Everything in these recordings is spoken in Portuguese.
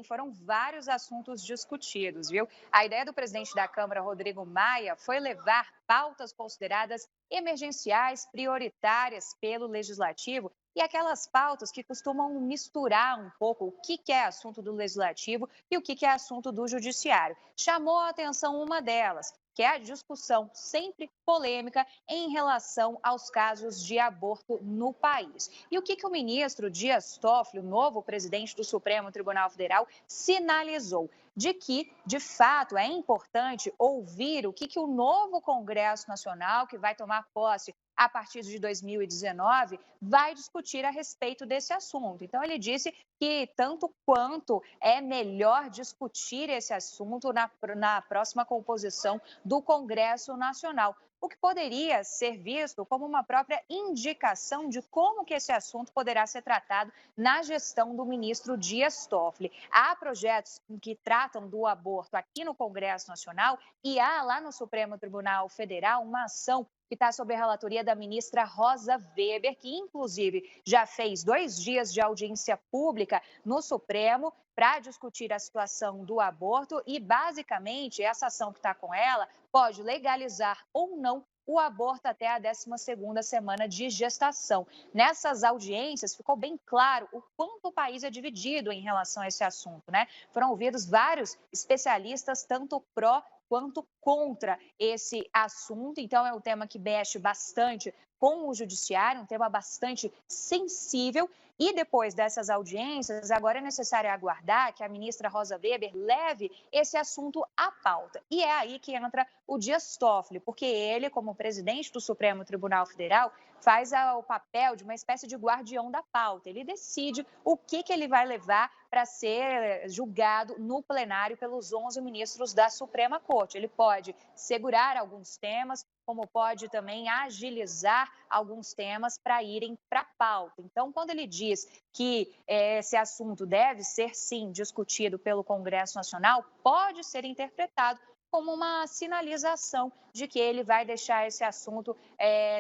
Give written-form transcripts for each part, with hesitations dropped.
foram vários assuntos discutidos, viu? A ideia do presidente da Câmara, Rodrigo Maia, foi levar pautas consideradas emergenciais, prioritárias pelo Legislativo e aquelas pautas que costumam misturar um pouco o que é assunto do Legislativo e o que é assunto do Judiciário. Chamou a atenção uma delas, que é a discussão sempre polêmica em relação aos casos de aborto no país. E o que o ministro Dias Toffoli, o novo presidente do Supremo Tribunal Federal, sinalizou? De que, de fato, é importante ouvir o que o novo Congresso Nacional, que vai tomar posse a partir de 2019, vai discutir a respeito desse assunto. Então, ele disse que tanto quanto é melhor discutir esse assunto na próxima composição do Congresso Nacional, o que poderia ser visto como uma própria indicação de como que esse assunto poderá ser tratado na gestão do ministro Dias Toffoli. Há projetos que tratam do aborto aqui no Congresso Nacional e há lá no Supremo Tribunal Federal uma ação que está sob a relatoria da ministra Rosa Weber, que inclusive já fez 2 dias de audiência pública no Supremo para discutir a situação do aborto e, basicamente, essa ação que está com ela pode legalizar ou não o aborto até a 12ª semana de gestação. Nessas audiências ficou bem claro o quanto o país é dividido em relação a esse assunto, né? Foram ouvidos vários especialistas, tanto pró quanto contra esse assunto. Então, é um tema que mexe bastante com o judiciário, um tema bastante sensível. E depois dessas audiências, agora é necessário aguardar que a ministra Rosa Weber leve esse assunto à pauta. E é aí que entra o Dias Toffoli, porque ele, como presidente do Supremo Tribunal Federal, faz o papel de uma espécie de guardião da pauta. Ele decide o que ele vai levar para ser julgado no plenário pelos 11 ministros da Suprema Corte. Ele pode segurar alguns temas, como pode também agilizar alguns temas para irem para a pauta. Então, quando ele diz que esse assunto deve ser, sim, discutido pelo Congresso Nacional, pode ser interpretado como uma sinalização de que ele vai deixar esse assunto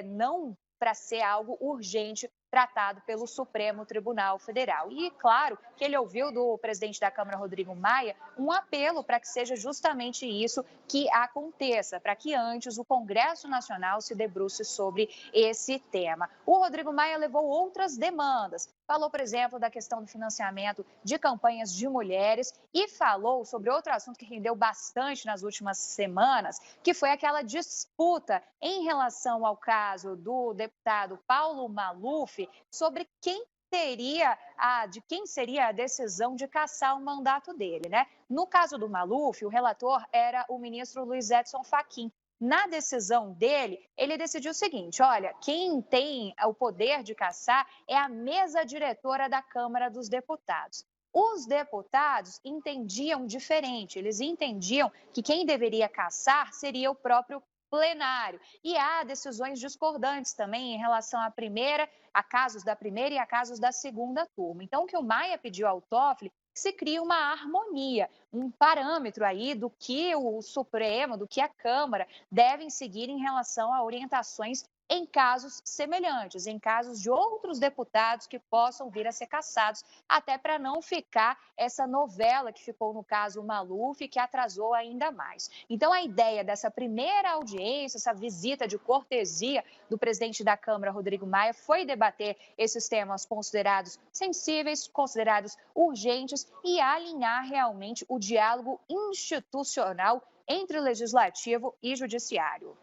não para ser algo urgente tratado pelo Supremo Tribunal Federal. E, claro, que ele ouviu do presidente da Câmara, Rodrigo Maia, um apelo para que seja justamente isso que aconteça, para que antes o Congresso Nacional se debruce sobre esse tema. O Rodrigo Maia levou outras demandas. Falou, por exemplo, da questão do financiamento de campanhas de mulheres e falou sobre outro assunto que rendeu bastante nas últimas semanas, que foi aquela disputa em relação ao caso do deputado Paulo Maluf sobre de quem seria a decisão de cassar o mandato dele, né? No caso do Maluf, o relator era o ministro Luiz Edson Fachin. Na decisão dele, ele decidiu o seguinte: olha, quem tem o poder de cassar é a mesa diretora da Câmara dos Deputados. Os deputados entendiam diferente, eles entendiam que quem deveria cassar seria o próprio plenário. E há decisões discordantes também em relação a casos da primeira e a casos da segunda turma. Então, o que o Maia pediu ao Toffoli se cria uma harmonia, um parâmetro aí do que o Supremo, do que a Câmara devem seguir em relação a orientações em casos semelhantes, em casos de outros deputados que possam vir a ser cassados, até para não ficar essa novela que ficou no caso Maluf, que atrasou ainda mais. Então, a ideia dessa primeira audiência, essa visita de cortesia do presidente da Câmara, Rodrigo Maia, foi debater esses temas considerados sensíveis, considerados urgentes e alinhar realmente o diálogo institucional entre o Legislativo e Judiciário.